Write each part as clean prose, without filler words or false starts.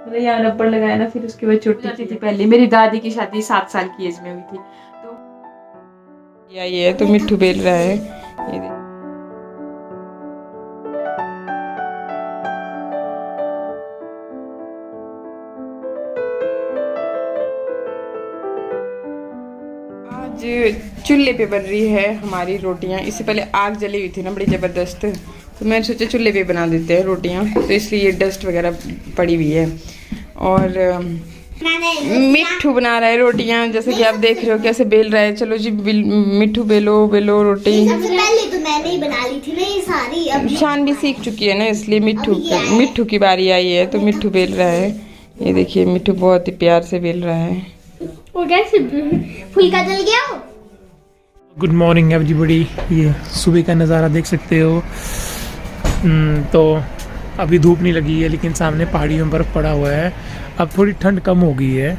मतलब यहाँ रबड़ लगाया ना, फिर उसके बाद छोटी थी पहले। मेरी दादी की शादी 7 साल की एज में हुई थी। तो ये तो मिट्ठू बेल रहा है, ये आज चूल्हे पे बन रही है हमारी रोटियां। इससे पहले आग जली हुई थी ना बड़ी ज़बरदस्त, तो मैंने सोचा चूल्हे पे बना देते हैं रोटियां, तो इसलिए डस्ट वगैरह पड़ी हुई है। और मिट्ठू बना रहा है रोटियां, जैसे कि आप देख रहे हो कैसे बेल रहा है। चलो जी मिट्ठू बेलो बेलो रोटी। पहले तो मैंने ही बना ली थी ना ये सारी। अब शान भी सीख चुकी है ना, इसलिए मिट्ठू की बारी आई है, तो मिट्ठू बेल रहा है। ये देखिए मिट्ठू बहुत ही प्यार से बेल रहा है। वो कैसे फुल्का जल गया हो। Good morning everybody. ये सुबह का नज़ारा देख सकते हो। तो अभी धूप नहीं लगी है, लेकिन सामने पहाड़ियों में बर्फ़ पड़ा हुआ है। अब थोड़ी ठंड कम हो गई है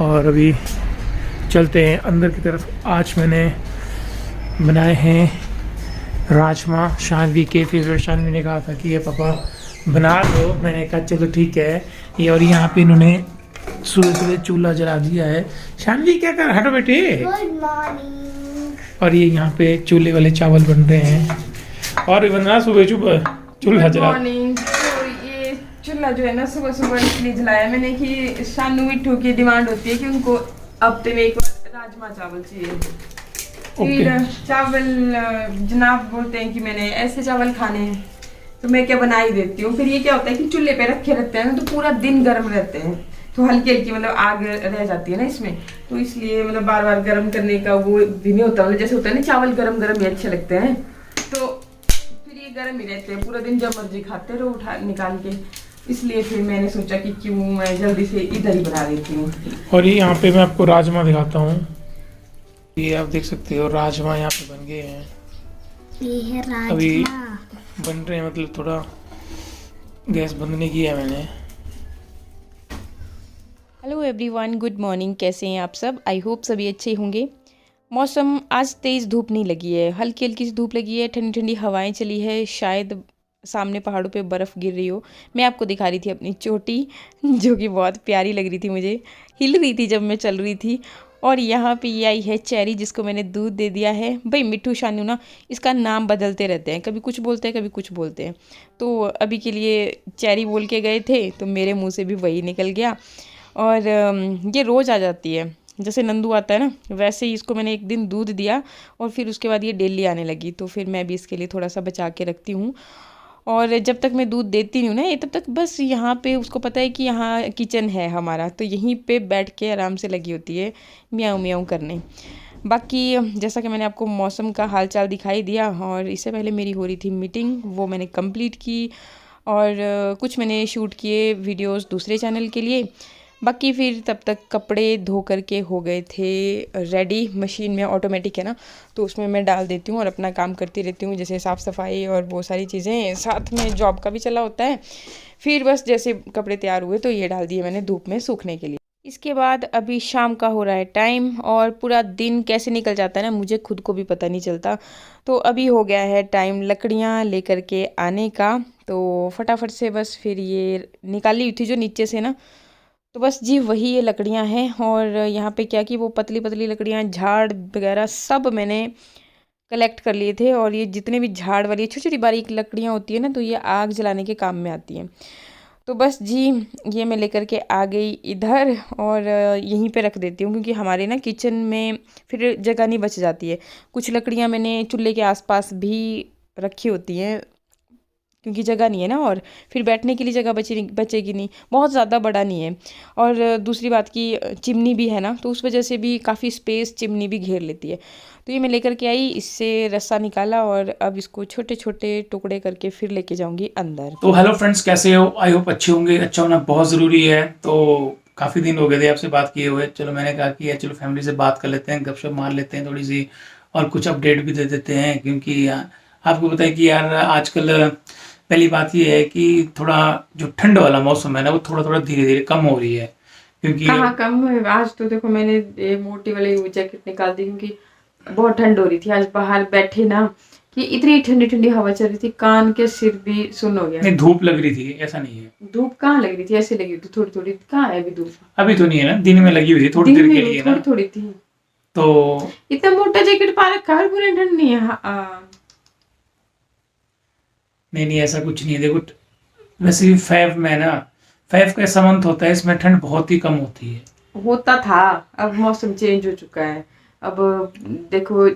और अभी चलते हैं अंदर की तरफ। आज मैंने बनाए हैं राजमा, शानवी के फेवरेट। शानवी ने कहा था कि ये पापा बना लो, मैंने कहा चलो ठीक है। ये और यहाँ पे इन्होंने सुबह सुबह चूल्हा जला दिया है। शानवी क्या कर, हटो बेटे। Good morning. और ये यहाँ पे चूल्हे वाले चावल बन रहे हैं और ये बनना सुबह सुबह चूल्हा जला। मॉर्निंग। तो ये चूल्हा जो है ना सुबह सुबह इसलिए जलाया मैंने कि शानू मिट्ठू की डिमांड होती है कि उनको हफ्ते में एक बार राजमा चावल चाहिए। फिर चावल जनाब बोलते हैं कि मैंने ऐसे चावल खाने हैं, तो मैं क्या बना ही देती हूँ। फिर ये क्या होता है कि चूल्हे पे रखे रहते हैं ना, तो पूरा दिन गर्म रहते हैं, तो हल्की हल्की मतलब आग रह जाती है ना इसमें, तो इसलिए मतलब बार बार गर्म करने का वो भी नहीं होता। मतलब जैसे होता है ना चावल गरम गरम ही अच्छे लगते हैं, तो फिर ये गर्म ही रहते हैं पूरा दिन, जब मर्जी खाते रहो उठा निकाल के। इसलिए फिर मैंने सोचा कि क्यों मैं जल्दी से इधर ही बना देती हूँ। और ये यहाँ पे मैं आपको राजमा दिखाता हूँ। ये आप देख सकते हो राजमा यहाँ पे बन गए हैं। ये है राजमा। अभी बन रहे हैं, मतलब थोड़ा गैस बंद नहीं किया मैंने। Hello everyone, good morning. कैसे हैं आप सब? आई होप सभी अच्छे होंगे। मौसम आज तेज़ धूप नहीं लगी है, हल्की हल्की सी धूप लगी है, ठंडी ठंडी हवाएं चली है, शायद सामने पहाड़ों पे बर्फ़ गिर रही हो। मैं आपको दिखा रही थी अपनी चोटी जो कि बहुत प्यारी लग रही थी मुझे, हिल रही थी जब मैं चल रही थी। और यहाँ पे ये आई है चेरी, जिसको मैंने दूध दे दिया है। भाई मिट्ठू शानू ना इसका नाम बदलते रहते हैं, कभी कुछ बोलते हैं कभी कुछ बोलते हैं। तो अभी के लिए चेरी बोल के गए थे, तो मेरे मुँह से भी वही निकल गया। और ये रोज़ आ जाती है, जैसे नंदू आता है ना वैसे ही इसको मैंने एक दिन दूध दिया और फिर उसके बाद ये डेली आने लगी। तो फिर मैं भी इसके लिए थोड़ा सा बचा के रखती हूँ। और जब तक मैं दूध देती नहीं हूँ ना ये, तब तक बस यहाँ पे उसको पता है कि यहाँ किचन है हमारा, तो यहीं पे बैठ के आराम से लगी होती है म्याऊं म्याऊं करने। बाकी जैसा कि मैंने आपको मौसम का हाल चाल दिखाई दिया, और इससे पहले मेरी हो रही थी मीटिंग, वो मैंने कंप्लीट की। और कुछ मैंने शूट किए वीडियोस दूसरे चैनल के लिए। बाकी फिर तब तक कपड़े धो करके हो गए थे रेडी। मशीन में ऑटोमेटिक है ना, तो उसमें मैं डाल देती हूँ और अपना काम करती रहती हूँ, जैसे साफ़ सफाई और वो सारी चीज़ें, साथ में जॉब का भी चला होता है। फिर बस जैसे कपड़े तैयार हुए तो ये डाल दिए मैंने धूप में सूखने के लिए। इसके बाद अभी शाम का हो रहा है टाइम, और पूरा दिन कैसे निकल जाता है ना मुझे खुद को भी पता नहीं चलता। तो अभी हो गया है टाइम लकड़ियाँ लेकर के आने का, तो फटाफट से बस फिर ये निकाली हुई थी जो नीचे से ना, तो बस जी वही ये लकड़ियाँ हैं। और यहाँ पे क्या कि वो पतली पतली लकड़ियाँ, झाड़ वगैरह सब मैंने कलेक्ट कर लिए थे। और ये जितने भी झाड़ वाली छोटी छोटी बारीक लकड़ियाँ होती है ना, तो ये आग जलाने के काम में आती हैं। तो बस जी ये मैं लेकर के आ गई इधर, और यहीं पे रख देती हूँ, क्योंकि हमारे ना किचन में फिर जगह नहीं बच जाती है। कुछ लकड़ियाँ मैंने चूल्हे के आसपास भी रखी होती हैं, क्योंकि जगह नहीं है ना, और फिर बैठने के लिए जगह बचेगी नहीं, बहुत ज़्यादा बड़ा नहीं है। और दूसरी बात की चिमनी भी है ना, तो उस वजह से भी काफ़ी स्पेस चिमनी भी घेर लेती है। तो ये मैं लेकर के आई, इससे रस्सा निकाला और अब इसको छोटे छोटे टुकड़े करके फिर लेके जाऊंगी अंदर। तो हेलो फ्रेंड्स, कैसे हो? आई होप अच्छे होंगे। अच्छा होना बहुत ज़रूरी है। तो काफ़ी दिन हो गए थे आपसे बात किए हुए। चलो मैंने कहा कि चलो फैमिली से बात कर लेते हैं, गपशप मार लेते हैं थोड़ी सी, और कुछ अपडेट भी दे देते हैं। क्योंकि आपको पता है कि यार आजकल पहली बात ये है कि थोड़ा जो ठंड वाला मौसम है ना, वो थोड़ा थोड़ा धीरे धीरे कम हो रही है। क्योंकि कहाँ कम है, आज तो देखो मैंने ये मोटी वाली जैकेट निकाल दी, क्योंकि बहुत ठंड हो रही थी। आज बाहर बैठे ना कि इतनी ठंडी ठंडी हवा चल रही थी, कान के सिर भी सुन हो गया। नहीं, धूप लग रही थी, ऐसा नहीं है। धूप कहाँ लग रही थी, ऐसे लगी थी थोड़ी थोड़ी। कहाँ है अभी धूप? अभी तो नहीं है ना, दिन में लगी हुई थी थोड़ी देर के लिए ना, थोड़ी थोड़ी थी। तो इतना मोटा जैकेट पा रखा है, पूरी ठंड नहीं है। नहीं ऐसा कुछ नहीं है। देखो वैसे भी फैब में ना, फैब का ऐसा मंथ होता है, इसमें ठंड बहुत ही कम होती है। होता था, अब मौसम चेंज हो चुका है। अब देखो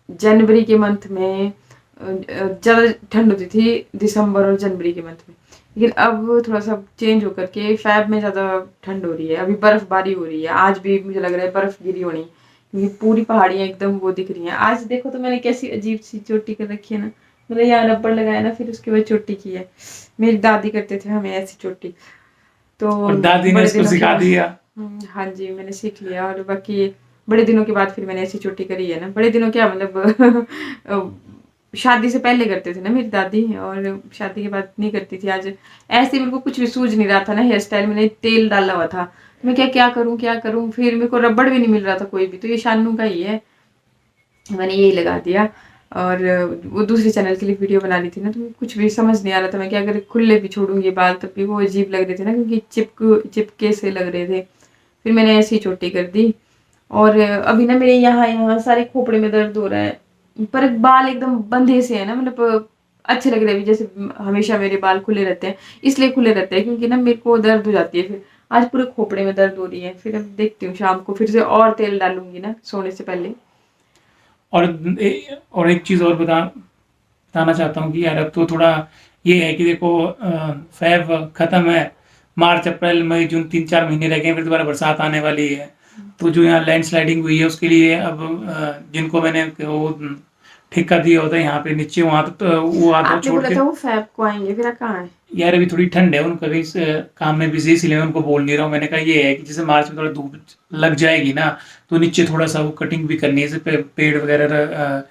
जनवरी के मंथ में ज़्यादा ठंड होती थी, दिसंबर और जनवरी के मंथ में, लेकिन अब थोड़ा सा चेंज होकर के फैब में ज़्यादा ठंड हो रही है। अभी बर्फबारी हो रही है, आज भी मुझे लग रहा है बर्फ गिरी होनी, क्योंकि पूरी पहाड़ियाँ एकदम वो दिख रही हैं। आज देखो तो मैंने कैसी अजीब सी चोटी कर रखी है ना, मतलब यहाँ रबड़ लगाया ना, फिर उसके बाद चोटी की है। मेरी दादी करते थे हमें ऐसी चोटी, तो और दादी ने उसको सिखा दिया। हाँ जी, मैंने सीख लिया। और बाकी बड़े दिनों के बाद फिर मैंने ऐसी चोटी करी है ना। बड़े दिनों क्या मतलब शादी से पहले करते थे ना मेरी दादी, और शादी के बाद नहीं करती थी। आज ऐसे मेरे को कुछ भी सूझ नहीं रहा था ना हेयर स्टाइल, मैंने तेल डाला हुआ था, मैं क्या करूँ। फिर मेरे को रबड़ भी नहीं मिल रहा था कोई भी, तो ये शानू का ही है, मैंने यही लगा दिया। और वो दूसरे चैनल के लिए वीडियो बना रही थी ना, तो कुछ भी समझ नहीं आ रहा था मैं, कि अगर खुले भी छोड़ूंगी बाल तब भी वो अजीब लग रहे थे ना, क्योंकि चिपके से लग रहे थे। फिर मैंने ऐसी चोटी कर दी। और अभी ना मेरे यहाँ सारे खोपड़े में दर्द हो रहा है, पर बाल एकदम बंधे से है ना, मतलब अच्छे लग रहे हैं। जैसे हमेशा मेरे बाल खुले रहते हैं, इसलिए खुले रहते हैं क्योंकि ना मेरे को दर्द हो जाती है। फिर आज पूरे खोपड़े में दर्द हो रही है। फिर अब देखती हूँ शाम को फिर से और तेल डालूंगी ना सोने से पहले। और एक चीज़ और बताना चाहता हूँ कि यार अब तो थोड़ा ये है कि देखो फैब खत्म है, मार्च अप्रैल मई जून 3-4 महीने रह गए, फिर दोबारा बरसात आने वाली है। तो जो यहाँ लैंडस्लाइडिंग हुई है उसके लिए अब जिनको मैंने वो ठेका दिया होता है यहाँ पे नीचे, वहाँ तो वो आता आपने छोड़ बोला के। था वो फैब को आएंगे, फिर कहाँ है? यार अभी थोड़ी ठंड है, उनका भी इस काम में बिजी, इसलिए मैं उनको बोल नहीं रहा हूँ। मैंने कहा ये है कि जैसे मार्च में थोड़ा धूप लग जाएगी ना, तो नीचे थोड़ा सा वो कटिंग भी करनी है, जैसे पेड़ वगैरह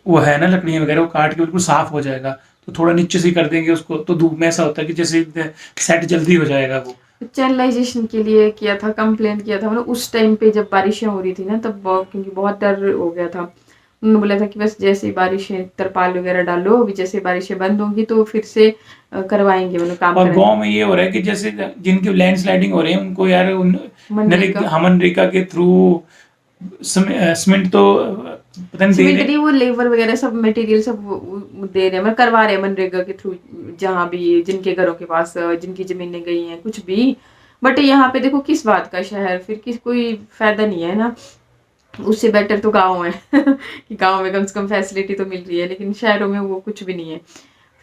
वो है ना, लकड़ियाँ वगैरह, वो काट के बिल्कुल साफ हो जाएगा, तो थोड़ा नीचे से कर देंगे उसको, तो धूप में ऐसा होता है कि जैसे सेट जल्दी हो जाएगा वो। चैनलाइजेशन के लिए किया था, कंप्लेंट किया था, मतलब उस टाइम पे जब बारिशें हो रही थी ना, तब क्योंकि बहुत डर हो गया था। उन्होंने बोला था कि बस जैसे ही बारिशें, तरपाल वगैरह डालो, अभी जैसे बारिशें बंद होंगी तो फिर से करवाएंगे, मतलब काम और गांव में ये हो रहा है कि जैसे जिनके लैंडस्लाइडिंग हो रहे हैं उनको यार मनरेगा के थ्रू सीमेंट तो पता नहीं दे रहे, वो लेबर वगैरह सब मटेरियल सब वो दे रहे हैं, मतलब करवा रहे हैं मनरेगा के थ्रू, जहाँ भी जिनके घरों के पास जिनकी जमीनें गई हैं कुछ भी। बट यहाँ पे देखो किस बात का शहर, फिर कोई फायदा नहीं है ना। उससे बेटर तो गाँव है कि गाँव में कम से कम फैसिलिटी तो मिल रही है, लेकिन शहरों में वो कुछ भी नहीं है।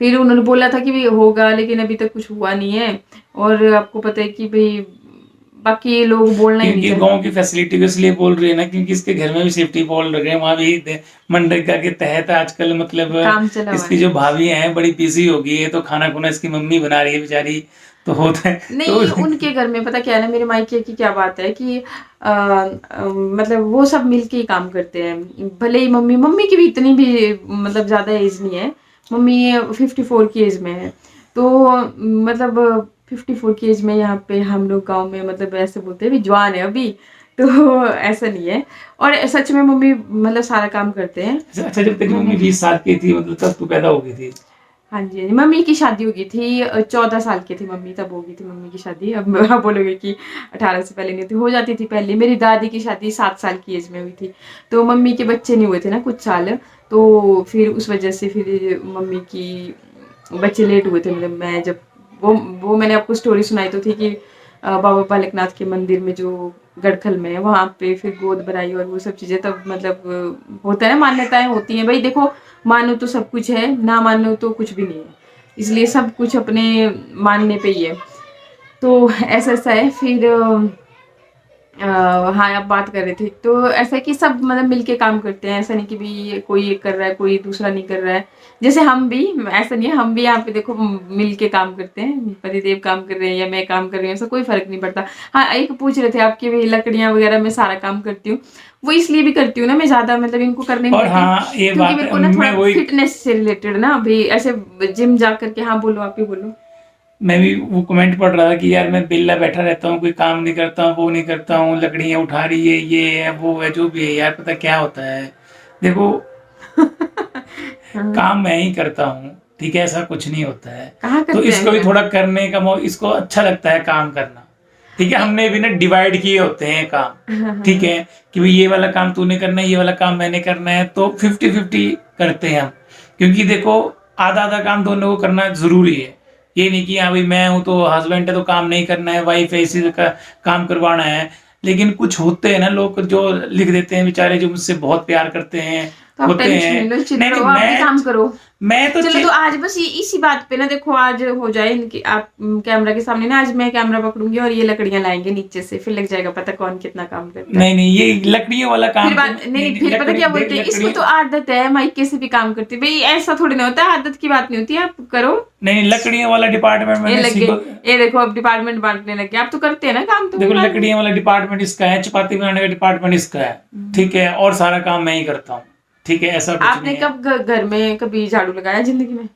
फिर उन्होंने बोला था कि भी होगा, लेकिन अभी तक कुछ हुआ नहीं है। और आपको पता है कि भाई बाकी लोग बोलना ही नहीं, गांव की फैसिलिटी को इसलिए बोल रहे हैं ना क्योंकि इसके घर में भी सेफ्टी बोल रहे हैं, वहाँ भी मनरेगा के तहत आजकल मतलब काम चला हुआ इसकी जो भाभी हैं बड़ी बिजी हो गई है, तो खाना खुना इसकी मम्मी बना रही है बेचारी, तो होता है नहीं तो उनके घर में पता क्या है ना, मेरे मायके की क्या बात है कि मतलब वो सब मिलके ही काम करते हैं। भले ही मम्मी की भी इतनी भी मतलब ज्यादा एज नहीं है, मम्मी 54 की एज में है, तो मतलब 54 की एज में यहाँ पे हम लोग गांव में मतलब ऐसे बोलते हैं भी जवान है अभी, तो ऐसा नहीं है। और सच में मम्मी मतलब सारा काम करते हैं। अच्छा, जब तेरी मम्मी 20 साल की थी मतलब तब तू पैदा हो गई थी? हाँ जी, हाँ जी, मम्मी की शादी हो गई थी 14 साल की थी मम्मी, तब हो गई थी मम्मी की शादी। अब आप बोलोगे कि 18 से पहले नहीं थी, हो जाती थी पहले। मेरी दादी की शादी 7 साल की एज में हुई थी, तो मम्मी के बच्चे नहीं हुए थे ना कुछ साल, तो फिर उस वजह से फिर मम्मी की बच्चे लेट हुए थे। मतलब मैं जब वो मैंने आपको स्टोरी सुनाई तो थी कि बाबा बालकनाथ के मंदिर में जो गढ़खल में है वहाँ पे फिर गोद भराई और वो सब चीज़ें, तब मतलब होता है ना, मान्यताएं होती हैं भाई। देखो मानो तो सब कुछ है, ना मानो तो कुछ भी नहीं है, इसलिए सब कुछ अपने मानने पे ही है। तो ऐसा है। फिर हाँ आप बात कर रहे थे, तो ऐसा है कि सब मतलब मिलके काम करते हैं, ऐसा नहीं कि भी कोई एक कर रहा है कोई दूसरा नहीं कर रहा है। जैसे हम भी, ऐसा नहीं है, हम भी यहाँ पे देखो मिलके काम करते हैं, पतिदेव काम कर रहे हैं या मैं काम कर रही हूँ, ऐसा कोई फर्क नहीं पड़ता। हाँ एक पूछ रहे थे आपकी भी, लकड़ियाँ वगैरह मैं सारा काम करती हूँ, वो इसलिए भी करती हूँ ना मैं ज्यादा मतलब इनको करने नहीं देती, हाँ, ये क्योंकि मेरे को ना थोड़ा फिटनेस से रिलेटेड ना भाई, ऐसे जिम जा करके। हाँ बोलो, आप ही बोलो। मैं भी वो कमेंट पढ़ रहा था कि यार मैं बिल्ला बैठा रहता हूँ, कोई काम नहीं करता हूँ, वो नहीं करता हूँ, लकड़ियाँ उठा रही है, ये है वो है, जो भी है यार, पता क्या होता है देखो काम मैं ही करता हूँ, ठीक है, ऐसा कुछ नहीं होता है। कहाँ करते तो इसको भी हैं? थोड़ा करने का इसको अच्छा लगता है काम करना, ठीक है। हमने भी ना डिवाइड किए होते हैं काम, ठीक है, कि भाई ये वाला काम तूने करना है, ये वाला काम मैंने करना है, तो 50-50 करते हैं हम। क्योंकि देखो आधा आधा काम दोनों को करना जरूरी है। ये नहीं कि हाँ भाई मैं हूँ तो हस्बैंड है तो काम नहीं करना है, वाइफ है इसी का काम करवाना है। लेकिन कुछ होते हैं ना लोग जो लिख देते हैं बेचारे, जो मुझसे बहुत प्यार करते हैं, तो आप होते टेंशन हैं। नहीं लो, चिल नहीं, करो, नहीं, आप भी काम करो। मैं तो चलो तो आज बस ये इसी बात पे ना देखो, आज हो जाए इनकी आप कैमरा के सामने ना, आज मैं कैमरा पकड़ूंगी और ये लकड़ियां लाएंगे नीचे से, फिर लग जाएगा पता कौन कितना काम करता है। नहीं, ये लकड़ियों वाला काम फिर बात नहीं, फिर पता क्या बोलते हैं, इसको तो आदत है, माइके से भी काम करती है भाई, ऐसा थोड़ी ना होता है, आदत की बात नहीं होती है, आप करो। नहीं, लकड़ियों वाला डिपार्टमेंट ये मैंने लग गए, ये देखो अब डिपार्टमेंट बांटने लगे, आप तो करते हैं ना काम, तो देखो लकड़ियों वाला डिपार्टमेंट इसका है, चपाती बनाने का डिपार्टमेंट इसका है, ठीक है, और सारा काम मैं ही करता हूँ, ठीक है, ऐसा कुछ आपने नहीं है। कब घर में कभी झाड़ू लगाया जिंदगी में?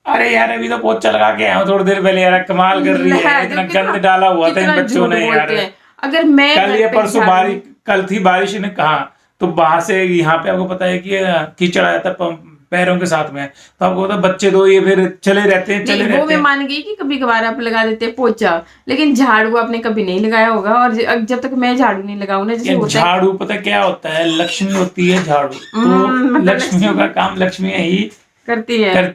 अरे यार अभी तो पोछा लगा के आया हूँ थोड़ी देर पहले, यार कमाल कर रही है, इतना गंद डाला हुआ था इन बच्चों ने यार। अगर मैं कल ये परसों बारिश, कल थी बारिश ने कहा, तो बाहर से यहाँ पे आपको पता है कि कीचड़ आया था पैरों के साथ में, तो आपको पता बच्चे तो ये फिर चले रहते हैं, चले रहते हैं। वो मैं मान गई कि कभी कभार आप लगा देते हैं पोछा, लेकिन झाड़ू आपने कभी नहीं लगाया होगा। और जब तक मैं झाड़ू नहीं लगाऊं ना, जैसे होता है झाड़ू पता क्या होता है, लक्ष्मी होती है झाड़ू, तो लक्ष्मियों का काम लक्ष्मी ही करती है,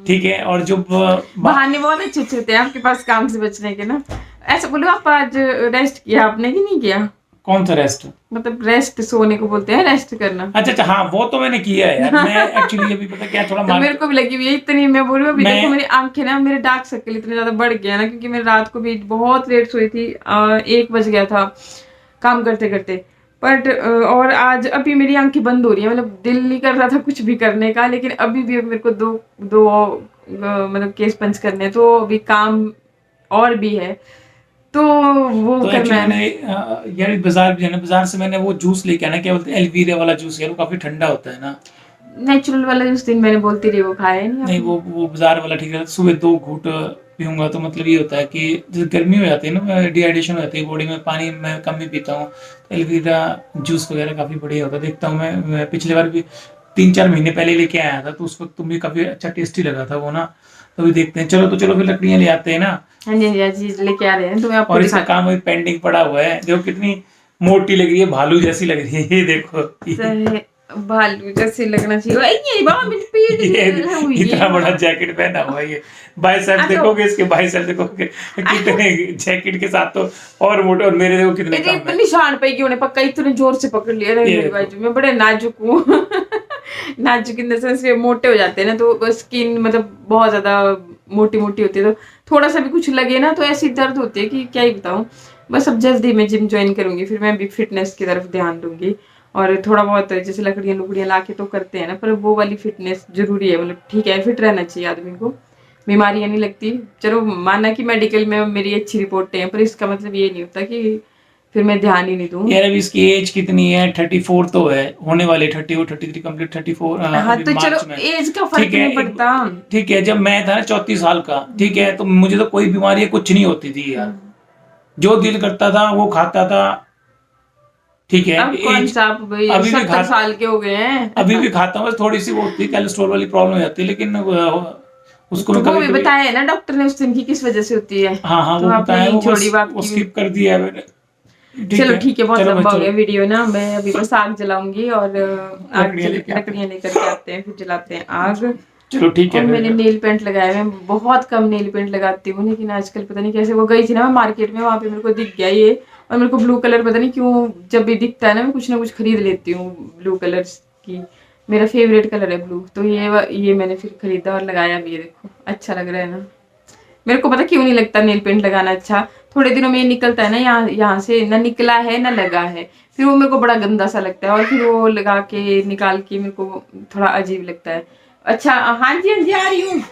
ठीक है। और जो बहाने बहुत अच्छे अच्छे होते हैं आपके पास काम से बचने के ना। ऐसा बोलो, आप आज रेस्ट किया आपने कि नहीं किया? कौन सा रेस्ट? मतलब रेस्ट, सोने को बोलते हैं रेस्ट करना। अच्छा, हाँ वो तो मैंने किया है यार। मैं एक्चुअली अभी पता क्या थोड़ा तो मेरे को भी लगी हुई है इतनी, मैं बोल रही हूँ अभी देखो मेरी आंखें ना, मेरे डार्क सर्कल इतने ज्यादा बढ़ गया ना, क्योंकि मैं रात को भी बहुत लेट सोई थी, 1 बज गया था काम करते करते। बट और आज अभी मेरी आंखें बंद हो रही है, मतलब दिल नहीं कर रहा था कुछ भी करने का, लेकिन अभी भी मेरे को दो मतलब केस पंच करने हैं, तो अभी काम और भी है, तो वो तो करना है। मैंने यार बाजार से मैंने वो जूस लेके आना, क्या बोलते हैं, एलवीरा वाला जूस, यार वो काफी ठंडा होता है ना। नेचुरल वाला जूस दिन मैंने बोलती रही, वो खाया नहीं, वो बाजार वाला ठीक है। सुबह 2 घूंट पीऊंगा तो मतलब ये होता है कि जैसे गर्मी हो जाती है ना, डिहाइड्रेशन हो जाती है बॉडी में, पानी मैं कम ही पीता हूँ, तो एलवीरा जूस वगैरह काफी बढ़िया होता है। देखता हूँ मैं पिछले बार भी 3-4 महीने पहले लेके आया था, तो उस वक्त तुम्हें काफी अच्छा टेस्टी लगा था वो ना। तो अभी देखते हैं, चलो फिर लकड़ियां ले आते हैं ना। हाँ जी लेके आ रहे हैं, तो मैं आपको और इसका काम अभी पेंडिंग पड़ा हुआ है। देखो कितनी मोटी लग रही है, भालू जैसी लग रही है, ये देखो भालू जैसे लगना चाहिए। ये बाबा मेरी पीठ इतना बड़ा जैकेट पहना हुआ है ये। बाइसेप देखोगे इसके, बाइसेप देखोगे कितने जैकेट के साथ, तो और मोटे, और मेरे देखो कितने कम है। निशान पे क्यों ने पक्का इतने जोर से पकड़ लिया मेरे बाजू में, बड़े नाजुक हूँ नाजुक इन द सेंस मोटे हो जाते हैं ना, तो स्किन मतलब बहुत ज्यादा मोटी होती है, तो थोड़ा सा भी कुछ लगे ना तो ऐसी दर्द होती है कि क्या ही बताऊं। बस अब जल्दी मैं जिम ज्वाइन करूंगी, फिर मैं भी फिटनेस की तरफ ध्यान दूंगी, और थोड़ा बहुत जैसे लकड़ियां ला के तो करते हैं ना, पर वो वाली फिटनेस जरूरी है। मतलब ठीक है, फिट रहना चाहिए आदमी को, बीमारियां नहीं लगती। चलो माना कि मेडिकल में मेरी अच्छी रिपोर्टें हैं, पर इसका मतलब ये नहीं होता कि फिर मैं ध्यान ही नहीं दूं। यार अभी इसकी एज कितनी है? 34 तो है, होने वाले 30 और 33 कंप्लीट 34। हाँ तो चलो एज का फर्क नहीं पड़ता। ठीक है, जब मैं था ना 34 साल का, ठीक है, तो मुझे तो कोई बीमारी कुछ नहीं होती थी यार, जो दिल करता था वो खाता था, ठीक है। अब कौन सा आप भाई 70 साल के हो गए हैं? अभी भी खाता हूँ, बस थोड़ी सी वो होती है, कोलेस्ट्रॉल वाली प्रॉब्लम हो जाती है, लेकिन उसको तो वो भी बताया ना डॉक्टर ने उस दिन की किस वजह से होती है। हाँ तो वो बताया, वो स्किप कर दिया मैंने। चलो ठीक है, बहुत लंबा हो गया वीडियो ना। मैं अभी बस आग जलाऊंगी, और लकड़ियां लेकर के आते हैं, फिर जलाते हैं आग। चलो ठीक है। मैंने नेल पेंट लगाया है, मैं बहुत कम नेल पेंट लगाती हूँ, लेकिन आजकल पता नहीं कैसे, वो गई थी ना मैं मार्केट में, वहां पे मेरे को दिख गया ये, और मेरे को ब्लू कलर पता नहीं क्यों जब भी दिखता है ना, मैं कुछ ना कुछ खरीद लेती हूँ ब्लू कलर की, मेरा फेवरेट कलर है ब्लू, तो ये मैंने फिर खरीदा और लगाया भी। ये देखो अच्छा लग रहा है ना। मेरे को पता क्यों नहीं लगता नेल पेंट लगाना अच्छा, थोड़े दिनों में ये निकलता है ना, यहाँ से ना निकला है ना लगा है, फिर वो मेरे को बड़ा गंदा सा लगता है, और फिर वो लगा के निकाल के मेरे को थोड़ा अजीब लगता है। अच्छा हाँ जी आ रही हूँ।